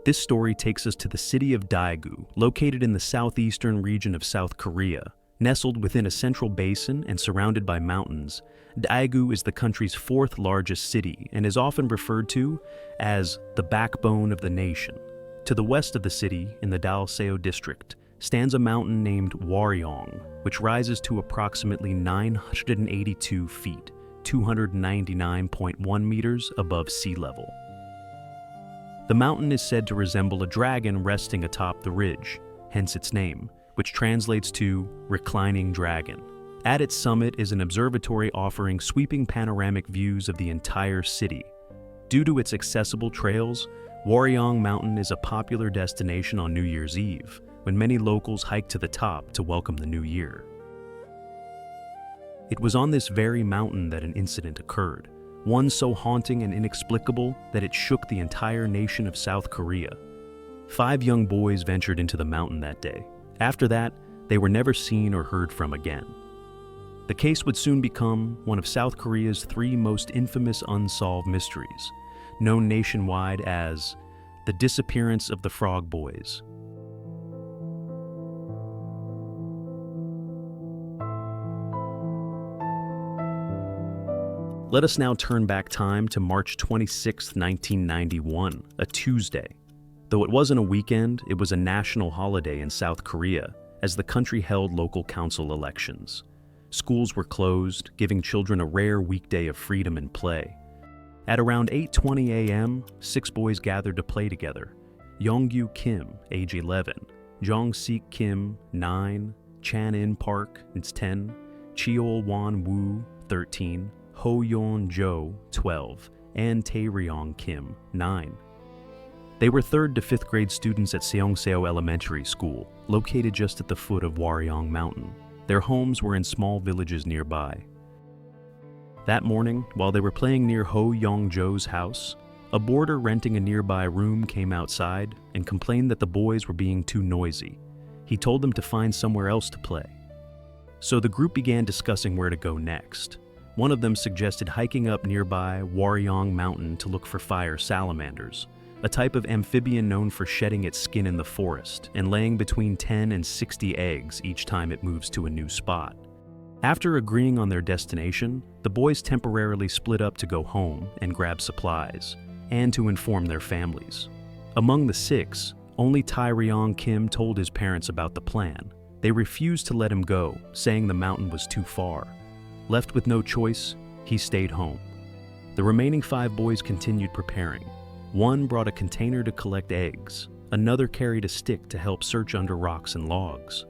This story takes us to the city of Daegu, located in the southeastern region of South Korea. Nestled within a central basin and surrounded by mountains, Daegu is the country's fourth largest city and is often referred to as the backbone of the nation. To the west of the city, in the Dalseo district, stands a mountain named Waryong, which rises to approximately 982 feet, 299.1 meters above sea level. The mountain is said to resemble a dragon resting atop the ridge, hence its name, which translates to reclining dragon. At its summit is an observatory offering sweeping panoramic views of the entire city. Due to its accessible trails, Waryong Mountain is a popular destination on New Year's Eve, when many locals hike to the top to welcome the new year. It was on this very mountain that an incident occurred, one so haunting and inexplicable that it shook the entire nation of South Korea. 5 young boys ventured into the mountain that day. After that, they were never seen or heard from again. The case would soon become one of South Korea's 3 most infamous unsolved mysteries, known nationwide as the Disappearance of the Frog Boys. Let us now turn back time to March 26, 1991, a Tuesday. Though it wasn't a weekend, it was a national holiday in South Korea, as the country held local council elections. Schools were closed, giving children a rare weekday of freedom and play. At around 8:20 a.m., 6 boys gathered to play together. Yongyu Kim, age 11, Jong-sik Kim, 9, Chan-in Park, 10, Cheol-won Woo, 13, Ho-yeon Jo, 12, and Tae-ryong Kim, 9. They were 3rd to 5th grade students at Seongseo Elementary School, located just at the foot of Waryong Mountain. Their homes were in small villages nearby. That morning, while they were playing near Ho-yeong-jo's house, a boarder renting a nearby room came outside and complained that the boys were being too noisy. He told them to find somewhere else to play. So the group began discussing where to go next. One of them suggested hiking up nearby Waryong Mountain to look for fire salamanders, a type of amphibian known for shedding its skin in the forest and laying between 10 and 60 eggs each time it moves to a new spot. After agreeing on their destination, the boys temporarily split up to go home and grab supplies, and to inform their families. Among the 6, only Tae-ryong Kim told his parents about the plan. They refused to let him go, saying the mountain was too far. Left with no choice, he stayed home. The remaining 5 boys continued preparing. One brought a container to collect eggs. Another carried a stick to help search under rocks and logs.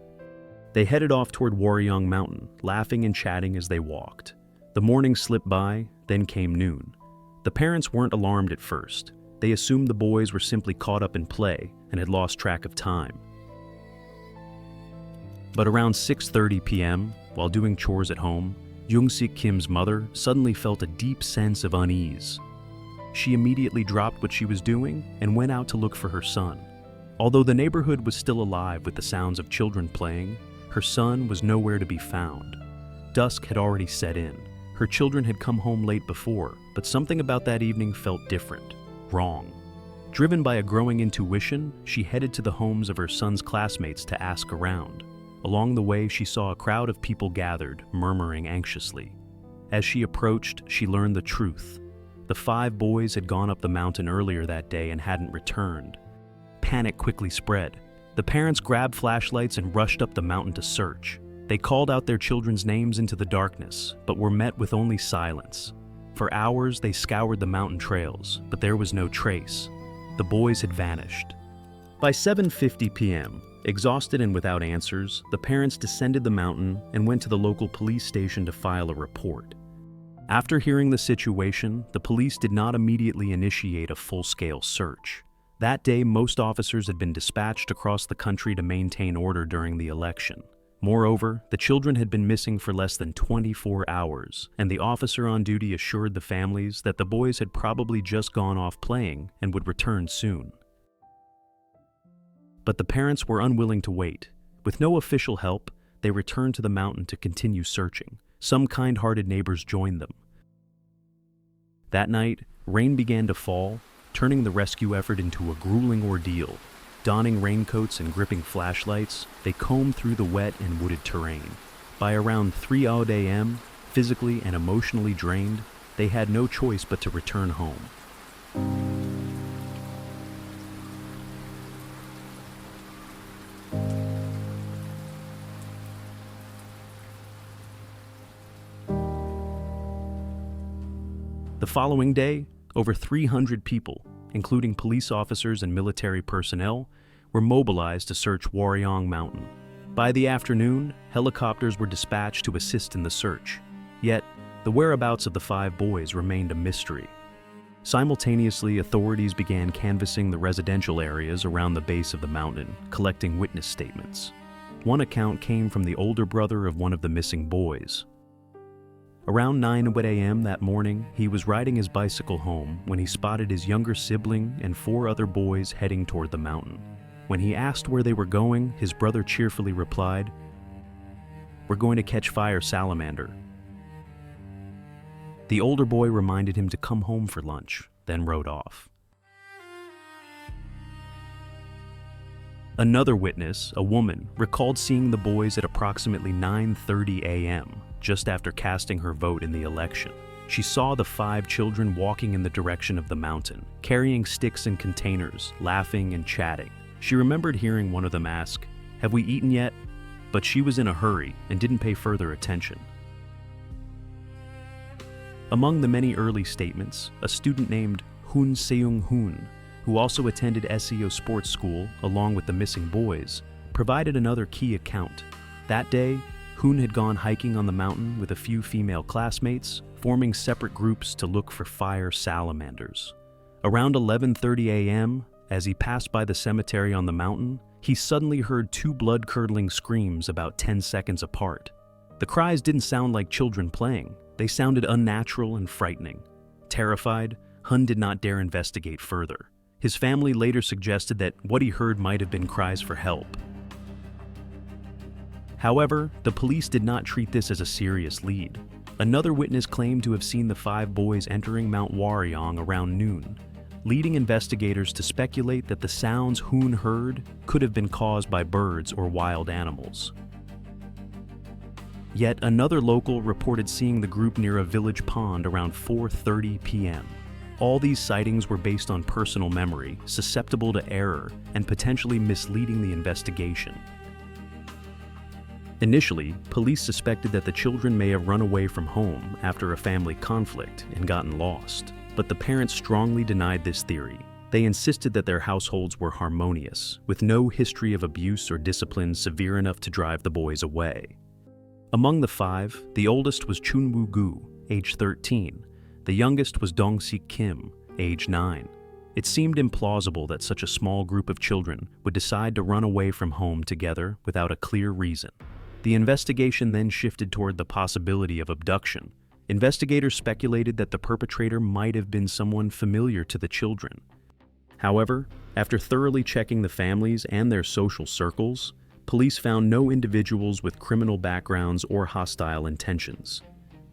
They headed off toward Waryong Mountain, laughing and chatting as they walked. The morning slipped by, then came noon. The parents weren't alarmed at first. They assumed the boys were simply caught up in play and had lost track of time. But around 6:30 p.m., while doing chores at home, Jung-sik Kim's mother suddenly felt a deep sense of unease. She immediately dropped what she was doing and went out to look for her son. Although the neighborhood was still alive with the sounds of children playing, her son was nowhere to be found. Dusk had already set in. Her children had come home late before, but something about that evening felt different, wrong. Driven by a growing intuition, she headed to the homes of her son's classmates to ask around. Along the way, she saw a crowd of people gathered, murmuring anxiously. As she approached, she learned the truth. The 5 boys had gone up the mountain earlier that day and hadn't returned. Panic quickly spread. The parents grabbed flashlights and rushed up the mountain to search. They called out their children's names into the darkness, but were met with only silence. For hours, they scoured the mountain trails, but there was no trace. The boys had vanished. By 7:50 p.m., exhausted and without answers, the parents descended the mountain and went to the local police station to file a report. After hearing the situation, the police did not immediately initiate a full-scale search. That day, most officers had been dispatched across the country to maintain order during the election. Moreover, the children had been missing for less than 24 hours, and the officer on duty assured the families that the boys had probably just gone off playing and would return soon. But the parents were unwilling to wait. With no official help, they returned to the mountain to continue searching. Some kind-hearted neighbors joined them. That night, rain began to fall, turning the rescue effort into a grueling ordeal. Donning raincoats and gripping flashlights, they combed through the wet and wooded terrain. By around 3 a.m., physically and emotionally drained, they had no choice but to return home. The following day, over 300 people, including police officers and military personnel, were mobilized to search Waryong Mountain. By the afternoon, helicopters were dispatched to assist in the search. Yet, the whereabouts of the 5 boys remained a mystery. Simultaneously, authorities began canvassing the residential areas around the base of the mountain, collecting witness statements. One account came from the older brother of one of the missing boys. Around 9 a.m. that morning, he was riding his bicycle home when he spotted his younger sibling and 4 other boys heading toward the mountain. When he asked where they were going, his brother cheerfully replied, "We're going to catch fire salamander." The older boy reminded him to come home for lunch, then rode off. Another witness, a woman, recalled seeing the boys at approximately 9:30 a.m., just after casting her vote in the election. She saw the 5 children walking in the direction of the mountain, carrying sticks and containers, laughing and chatting. She remembered hearing one of them ask, "Have we eaten yet?" But she was in a hurry and didn't pay further attention. Among the many early statements, a student named Hoon Seung-hoon, who also attended SEO Sports School along with the missing boys, provided another key account. That day, Hoon had gone hiking on the mountain with a few female classmates, forming separate groups to look for fire salamanders. Around 11:30 a.m., as he passed by the cemetery on the mountain, he suddenly heard 2 blood-curdling screams about 10 seconds apart. The cries didn't sound like children playing. They sounded unnatural and frightening. Terrified, Hun did not dare investigate further. His family later suggested that what he heard might have been cries for help. However, the police did not treat this as a serious lead. Another witness claimed to have seen the 5 boys entering Mount Waryong around noon, leading investigators to speculate that the sounds Hoon heard could have been caused by birds or wild animals. Yet another local reported seeing the group near a village pond around 4:30 p.m. All these sightings were based on personal memory, susceptible to error, and potentially misleading the investigation. Initially, police suspected that the children may have run away from home after a family conflict and gotten lost, but the parents strongly denied this theory. They insisted that their households were harmonious, with no history of abuse or discipline severe enough to drive the boys away. Among the 5, the oldest was Chun Woo-gu, age 13. The youngest was Dong-sik Kim, age 9. It seemed implausible that such a small group of children would decide to run away from home together without a clear reason. The investigation then shifted toward the possibility of abduction. Investigators speculated that the perpetrator might have been someone familiar to the children. However, after thoroughly checking the families and their social circles, police found no individuals with criminal backgrounds or hostile intentions.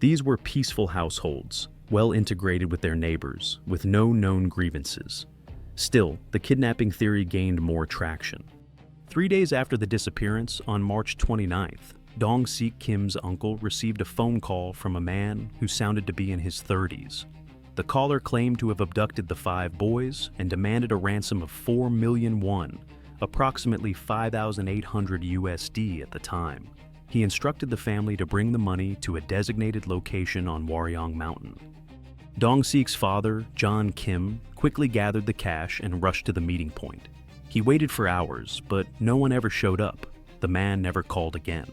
These were peaceful households, well integrated with their neighbors, with no known grievances. Still, the kidnapping theory gained more traction. 3 days after the disappearance, on March 29th, Dong-sik Kim's uncle received a phone call from a man who sounded to be in his 30s. The caller claimed to have abducted the 5 boys and demanded a ransom of 4 million won, approximately 5,800 USD at the time. He instructed the family to bring the money to a designated location on Waryong Mountain. Dong-sik's father, John Kim, quickly gathered the cash and rushed to the meeting point. He waited for hours, but no one ever showed up. The man never called again.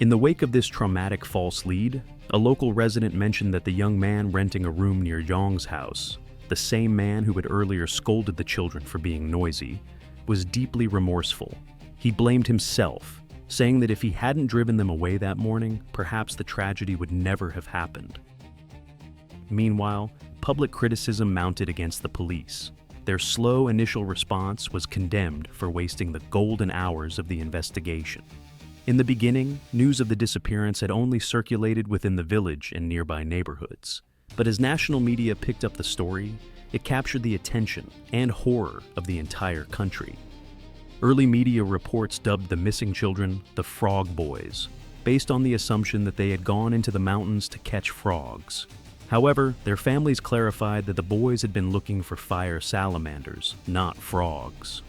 In the wake of this traumatic false lead, a local resident mentioned that the young man renting a room near Yong's house, the same man who had earlier scolded the children for being noisy, was deeply remorseful. He blamed himself, saying that if he hadn't driven them away that morning, perhaps the tragedy would never have happened. Meanwhile, public criticism mounted against the police. Their slow initial response was condemned for wasting the golden hours of the investigation. In the beginning, news of the disappearance had only circulated within the village and nearby neighborhoods. But as national media picked up the story, it captured the attention and horror of the entire country. Early media reports dubbed the missing children the Frog Boys, based on the assumption that they had gone into the mountains to catch frogs. However, their families clarified that the boys had been looking for fire salamanders, not frogs.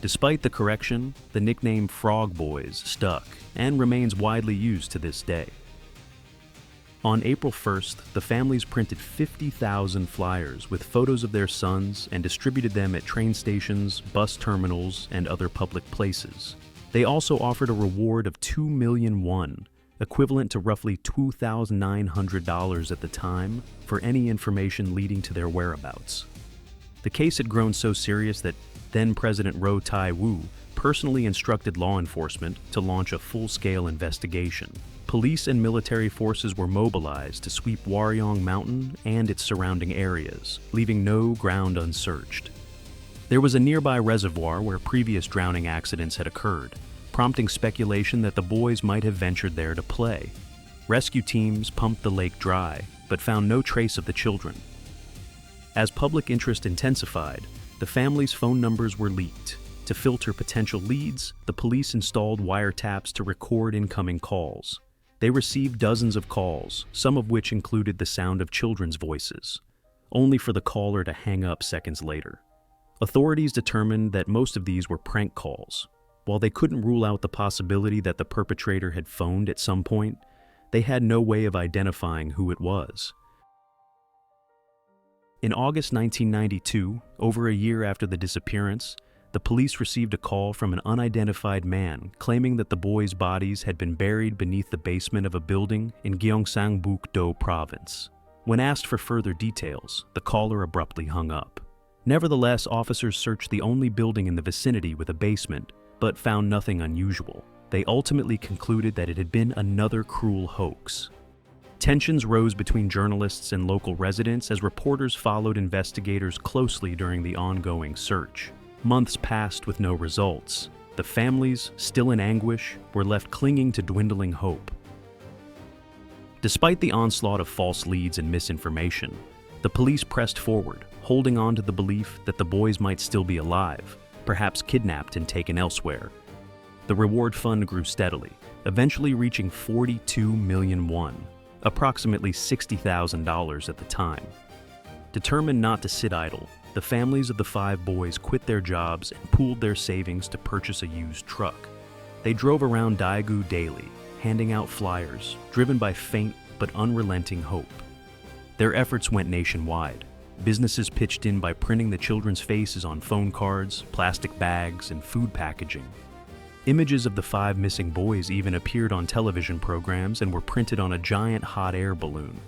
Despite the correction, the nickname Frog Boys stuck and remains widely used to this day. On April 1st, the families printed 50,000 flyers with photos of their sons and distributed them at train stations, bus terminals, and other public places. They also offered a reward of 2 million won, equivalent to roughly $2,900 at the time, for any information leading to their whereabouts. The case had grown so serious that then-President Roh Tae-woo personally instructed law enforcement to launch a full-scale investigation. Police and military forces were mobilized to sweep Waryong Mountain and its surrounding areas, leaving no ground unsearched. There was a nearby reservoir where previous drowning accidents had occurred, prompting speculation that the boys might have ventured there to play. Rescue teams pumped the lake dry, but found no trace of the children. As public interest intensified, the families' phone numbers were leaked. To filter potential leads, the police installed wiretaps to record incoming calls. They received dozens of calls, some of which included the sound of children's voices, only for the caller to hang up seconds later. Authorities determined that most of these were prank calls. While they couldn't rule out the possibility that the perpetrator had phoned at some point, they had no way of identifying who it was. In August 1992, over a year after the disappearance, the police received a call from an unidentified man claiming that the boys' bodies had been buried beneath the basement of a building in Gyeongsangbuk-do province. When asked for further details, the caller abruptly hung up. Nevertheless, officers searched the only building in the vicinity with a basement, but found nothing unusual. They ultimately concluded that it had been another cruel hoax. Tensions rose between journalists and local residents as reporters followed investigators closely during the ongoing search. Months passed with no results. The families, still in anguish, were left clinging to dwindling hope. Despite the onslaught of false leads and misinformation, the police pressed forward, holding on to the belief that the boys might still be alive, perhaps kidnapped and taken elsewhere. The reward fund grew steadily, eventually reaching 42 million won, approximately $60,000 at the time. Determined not to sit idle, the families of the 5 boys quit their jobs and pooled their savings to purchase a used truck. They drove around Daegu daily, handing out flyers, driven by faint but unrelenting hope. Their efforts went nationwide. Businesses pitched in by printing the children's faces on phone cards, plastic bags, and food packaging. Images of the 5 missing boys even appeared on television programs and were printed on a giant hot air balloon,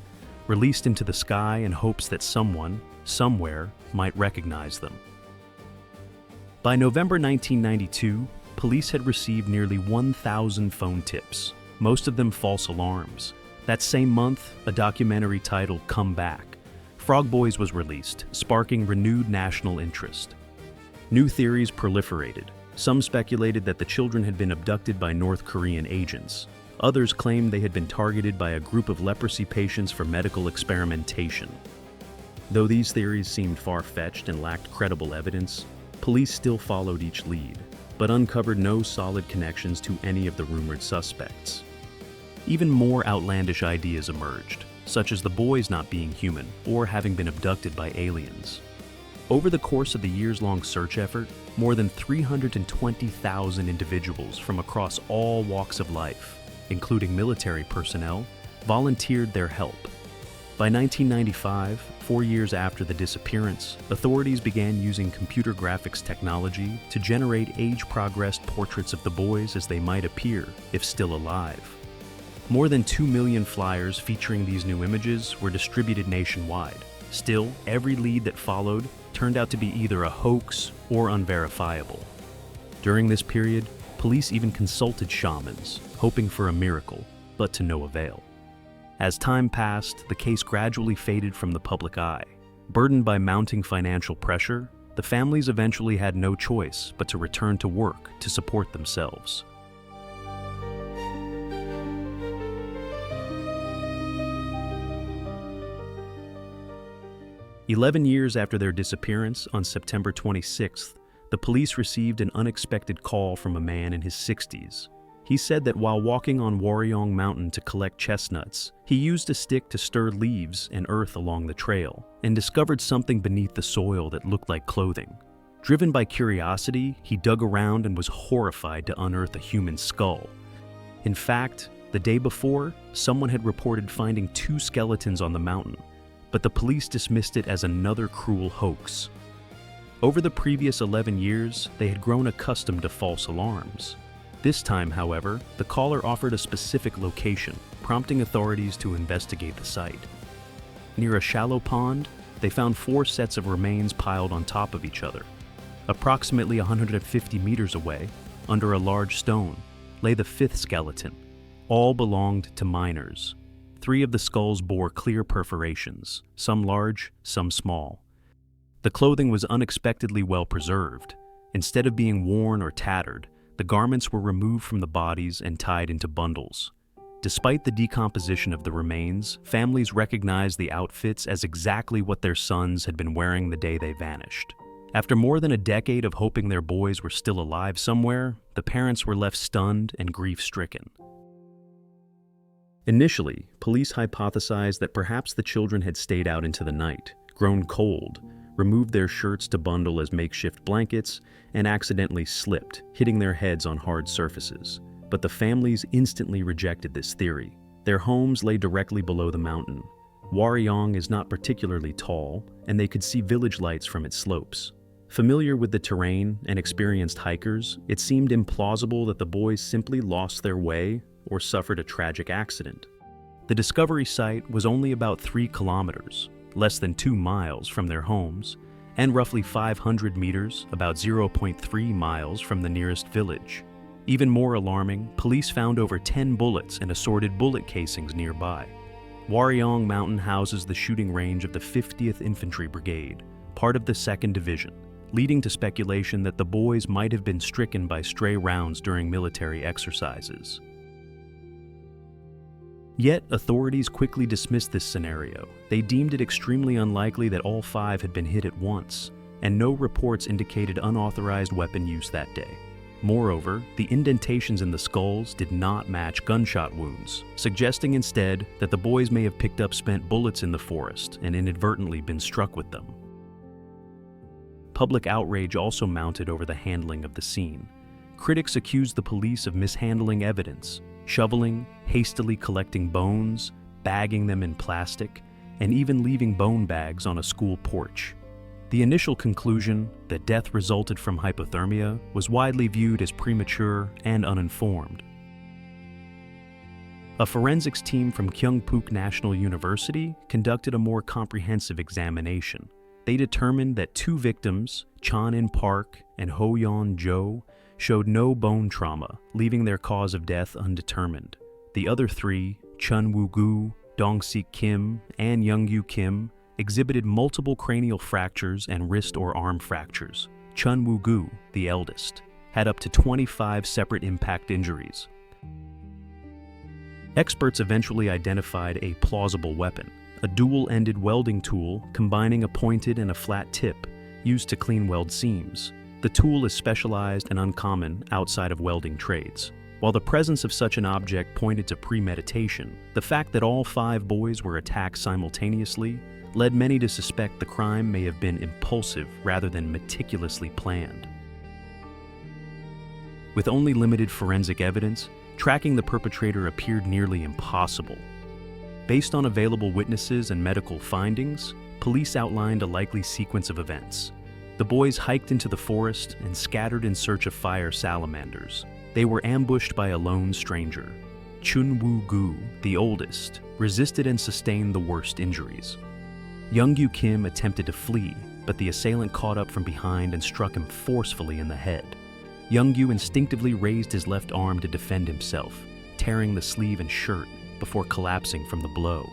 released into the sky in hopes that someone, somewhere, might recognize them. By November 1992, police had received nearly 1,000 phone tips, most of them false alarms. That same month, a documentary titled Come Back, Frog Boys was released, sparking renewed national interest. New theories proliferated. Some speculated that the children had been abducted by North Korean agents. Others claimed they had been targeted by a group of leprosy patients for medical experimentation. Though these theories seemed far-fetched and lacked credible evidence, police still followed each lead, but uncovered no solid connections to any of the rumored suspects. Even more outlandish ideas emerged, such as the boys not being human or having been abducted by aliens. Over the course of the years-long search effort, more than 320,000 individuals from across all walks of life, including military personnel, volunteered their help. By 1995, 4 years after the disappearance, authorities began using computer graphics technology to generate age-progressed portraits of the boys as they might appear if still alive. More than 2 million flyers featuring these new images were distributed nationwide. Still, every lead that followed turned out to be either a hoax or unverifiable. During this period, police even consulted shamans, hoping for a miracle, but to no avail. As time passed, the case gradually faded from the public eye. Burdened by mounting financial pressure, the families eventually had no choice but to return to work to support themselves. 11 years after their disappearance, on September 26th, the police received an unexpected call from a man in his 60s. He said that while walking on Waryong Mountain to collect chestnuts, he used a stick to stir leaves and earth along the trail and discovered something beneath the soil that looked like clothing. Driven by curiosity, he dug around and was horrified to unearth a human skull. In fact, the day before, someone had reported finding 2 skeletons on the mountain, but the police dismissed it as another cruel hoax. Over the previous 11 years, they had grown accustomed to false alarms. This time, however, the caller offered a specific location, prompting authorities to investigate the site. Near a shallow pond, they found 4 sets of remains piled on top of each other. Approximately 150 meters away, under a large stone, lay the 5th skeleton. All belonged to miners. 3 of the skulls bore clear perforations, some large, some small. The clothing was unexpectedly well preserved. Instead of being worn or tattered, the garments were removed from the bodies and tied into bundles. Despite the decomposition of the remains, families recognized the outfits as exactly what their sons had been wearing the day they vanished. After more than a decade of hoping their boys were still alive somewhere, the parents were left stunned and grief-stricken. Initially, police hypothesized that perhaps the children had stayed out into the night, grown cold, removed their shirts to bundle as makeshift blankets, and accidentally slipped, hitting their heads on hard surfaces. But the families instantly rejected this theory. Their homes lay directly below the mountain. Waryong is not particularly tall, and they could see village lights from its slopes. Familiar with the terrain and experienced hikers, it seemed implausible that the boys simply lost their way or suffered a tragic accident. The discovery site was only about 3 kilometers, less than 2 miles from their homes, and roughly 500 meters, about 0.3 miles from the nearest village. Even more alarming, police found over 10 bullets and assorted bullet casings nearby. Waryong Mountain houses the shooting range of the 50th Infantry Brigade, part of the 2nd Division, leading to speculation that the boys might have been stricken by stray rounds during military exercises. Yet, authorities quickly dismissed this scenario. They deemed it extremely unlikely that all 5 had been hit at once, and no reports indicated unauthorized weapon use that day. Moreover, the indentations in the skulls did not match gunshot wounds, suggesting instead that the boys may have picked up spent bullets in the forest and inadvertently been struck with them. Public outrage also mounted over the handling of the scene. Critics accused the police of mishandling evidence, shoveling, hastily collecting bones, bagging them in plastic, and even leaving bone bags on a school porch. The initial conclusion, that death resulted from hypothermia, was widely viewed as premature and uninformed. A forensics team from Kyungpook National University conducted a more comprehensive examination. They determined that 2 victims, Chan-in Park and Ho-yeon Jo, showed no bone trauma, leaving their cause of death undetermined. The other 3, Chun-woo-gu, Dong-sik Kim, and Young-yu Kim, exhibited multiple cranial fractures and wrist or arm fractures. Chun-woo-gu, the eldest, had up to 25 separate impact injuries. Experts eventually identified a plausible weapon, a dual-ended welding tool combining a pointed and a flat tip, used to clean weld seams. The tool is specialized and uncommon outside of welding trades. While the presence of such an object pointed to premeditation, the fact that all 5 boys were attacked simultaneously led many to suspect the crime may have been impulsive rather than meticulously planned. With only limited forensic evidence, tracking the perpetrator appeared nearly impossible. Based on available witnesses and medical findings, police outlined a likely sequence of events. The boys hiked into the forest and scattered in search of fire salamanders. They were ambushed by a lone stranger. Chun-woo-gu, the oldest, resisted and sustained the worst injuries. Young-yu Kim attempted to flee, but the assailant caught up from behind and struck him forcefully in the head. Young-yu instinctively raised his left arm to defend himself, tearing the sleeve and shirt before collapsing from the blow.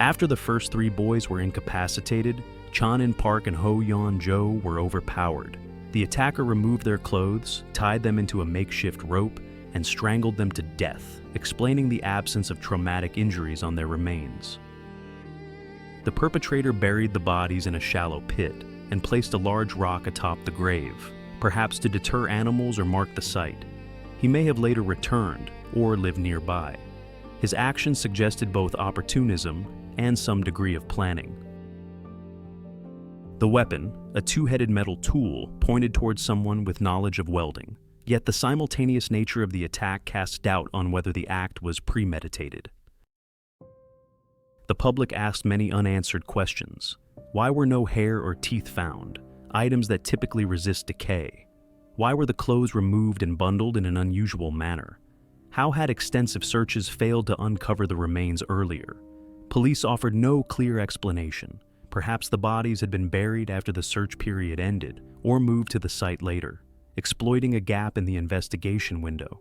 After the first 3 boys were incapacitated, Chan-in Park and Ho-yeon Jo were overpowered. The attacker removed their clothes, tied them into a makeshift rope, and strangled them to death, explaining the absence of traumatic injuries on their remains. The perpetrator buried the bodies in a shallow pit and placed a large rock atop the grave, perhaps to deter animals or mark the site. He may have later returned or lived nearby. His actions suggested both opportunism and some degree of planning. The weapon, a two-headed metal tool, pointed towards someone with knowledge of welding, yet the simultaneous nature of the attack cast doubt on whether the act was premeditated. The public asked many unanswered questions. Why were no hair or teeth found, items that typically resist decay? Why were the clothes removed and bundled in an unusual manner? How had extensive searches failed to uncover the remains earlier? Police offered no clear explanation. Perhaps the bodies had been buried after the search period ended or moved to the site later, exploiting a gap in the investigation window.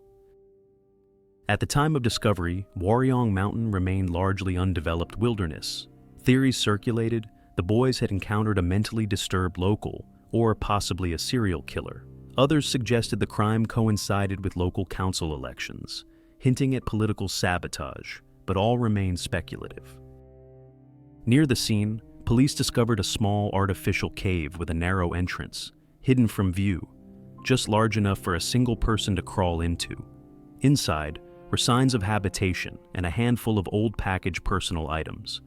At the time of discovery, Waryong Mountain remained largely undeveloped wilderness. Theories circulated the boys had encountered a mentally disturbed local, or possibly a serial killer. Others suggested the crime coincided with local council elections, hinting at political sabotage, but all remained speculative. Near the scene, police discovered a small artificial cave with a narrow entrance, hidden from view, just large enough for a single person to crawl into. Inside were signs of habitation and a handful of old packaged personal items.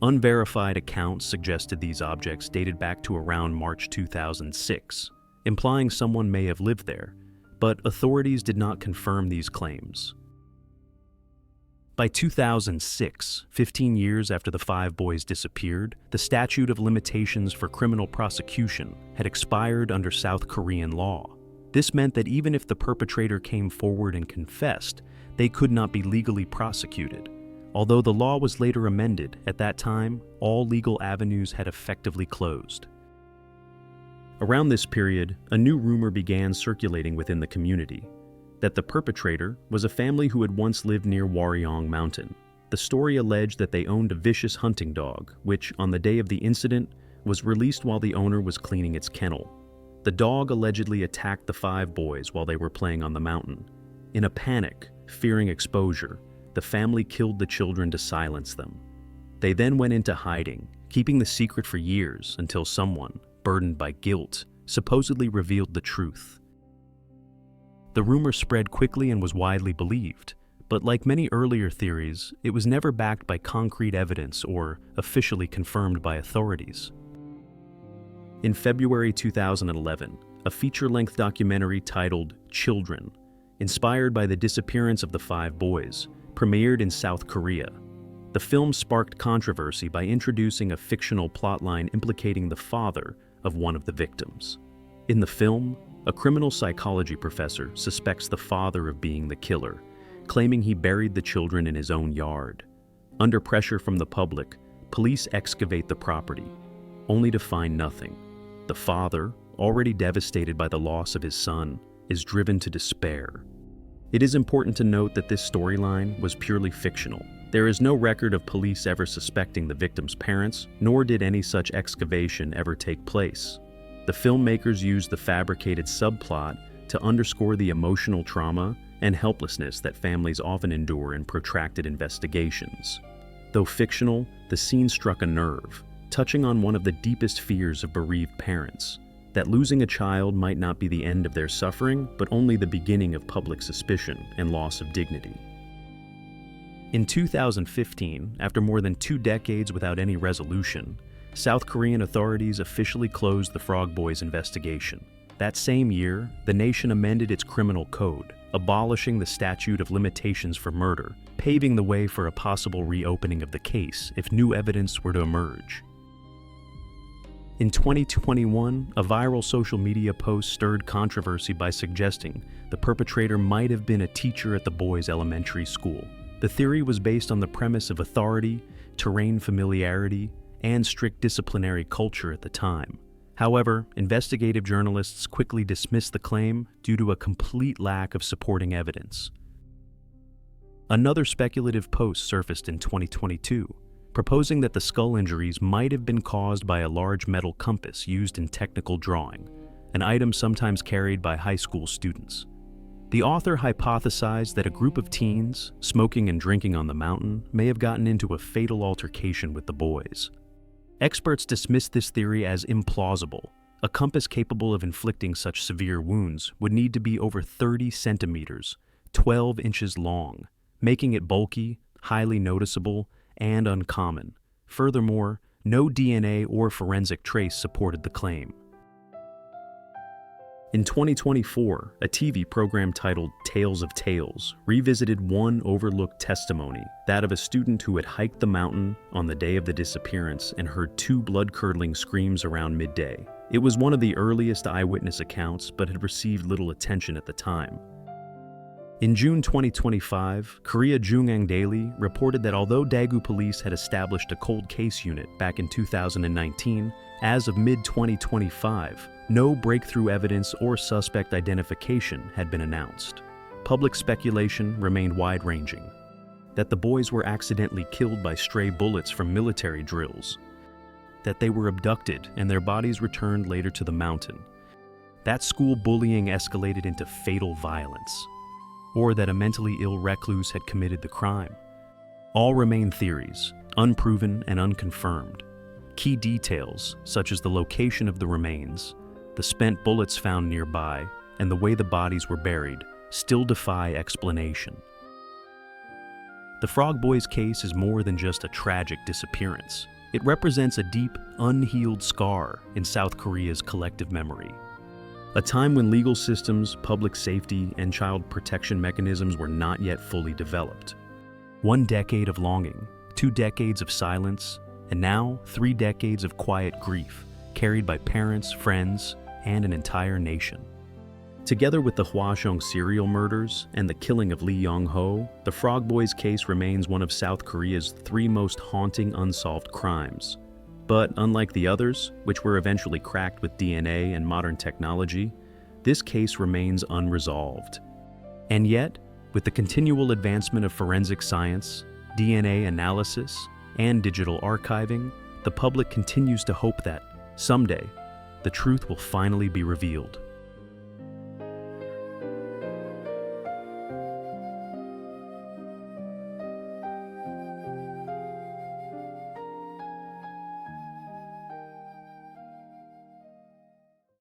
Unverified accounts suggested these objects dated back to around March 2006, implying someone may have lived there, but authorities did not confirm these claims. By 2006, 15 years after the 5 boys disappeared, the statute of limitations for criminal prosecution had expired under South Korean law. This meant that even if the perpetrator came forward and confessed, they could not be legally prosecuted. Although the law was later amended, at that time, all legal avenues had effectively closed. Around this period, a new rumor began circulating within the community, that the perpetrator was a family who had once lived near Waryong Mountain. The story alleged that they owned a vicious hunting dog, which, on the day of the incident, was released while the owner was cleaning its kennel. The dog allegedly attacked the 5 boys while they were playing on the mountain. In a panic, fearing exposure, the family killed the children to silence them. They then went into hiding, keeping the secret for years until someone, burdened by guilt, supposedly revealed the truth. The rumor spread quickly and was widely believed, but like many earlier theories, it was never backed by concrete evidence or officially confirmed by authorities. In February 2011, a feature-length documentary titled Children, inspired by the disappearance of the 5 boys, premiered in South Korea. The film sparked controversy by introducing a fictional plotline implicating the father of one of the victims. In the film, a criminal psychology professor suspects the father of being the killer, claiming he buried the children in his own yard. Under pressure from the public, police excavate the property, only to find nothing. The father, already devastated by the loss of his son, is driven to despair. It is important to note that this storyline was purely fictional. There is no record of police ever suspecting the victim's parents, nor did any such excavation ever take place. The filmmakers used the fabricated subplot to underscore the emotional trauma and helplessness that families often endure in protracted investigations. Though fictional, the scene struck a nerve, touching on one of the deepest fears of bereaved parents, that losing a child might not be the end of their suffering, but only the beginning of public suspicion and loss of dignity. In 2015, after more than 2 decades without any resolution, South Korean authorities officially closed the Frog Boys investigation. That same year, the nation amended its criminal code, abolishing the statute of limitations for murder, paving the way for a possible reopening of the case if new evidence were to emerge. In 2021, a viral social media post stirred controversy by suggesting the perpetrator might have been a teacher at the boys' elementary school. The theory was based on the premise of authority, terrain familiarity, and strict disciplinary culture at the time. However, investigative journalists quickly dismissed the claim due to a complete lack of supporting evidence. Another speculative post surfaced in 2022, proposing that the skull injuries might have been caused by a large metal compass used in technical drawing, an item sometimes carried by high school students. The author hypothesized that a group of teens, smoking and drinking on the mountain, may have gotten into a fatal altercation with the boys. Experts dismiss this theory as implausible. A compass capable of inflicting such severe wounds would need to be over 30 centimeters, 12 inches long, making it bulky, highly noticeable, and uncommon. Furthermore, no DNA or forensic trace supported the claim. In 2024, a TV program titled Tales of Tales revisited one overlooked testimony, that of a student who had hiked the mountain on the day of the disappearance and heard two blood-curdling screams around midday. It was one of the earliest eyewitness accounts, but had received little attention at the time. In June 2025, Korea JoongAng Daily reported that although Daegu police had established a cold case unit back in 2019, as of mid-2025, no breakthrough evidence or suspect identification had been announced. Public speculation remained wide-ranging, that the boys were accidentally killed by stray bullets from military drills, that they were abducted and their bodies returned later to the mountain, that school bullying escalated into fatal violence, or that a mentally ill recluse had committed the crime. All remain theories, unproven and unconfirmed. Key details, such as the location of the remains, the spent bullets found nearby, and the way the bodies were buried, still defy explanation. The Frog Boys case is more than just a tragic disappearance. It represents a deep, unhealed scar in South Korea's collective memory. A time when legal systems, public safety, and child protection mechanisms were not yet fully developed. 1 decade of longing, 2 decades of silence, and now 3 decades of quiet grief, carried by parents, friends, and an entire nation. Together with the Hwaseong serial murders and the killing of Lee Young-ho, the Frog Boys case remains one of South Korea's 3 most haunting unsolved crimes. But unlike the others, which were eventually cracked with DNA and modern technology, this case remains unresolved. And yet, with the continual advancement of forensic science, DNA analysis, and digital archiving, the public continues to hope that, someday, the truth will finally be revealed.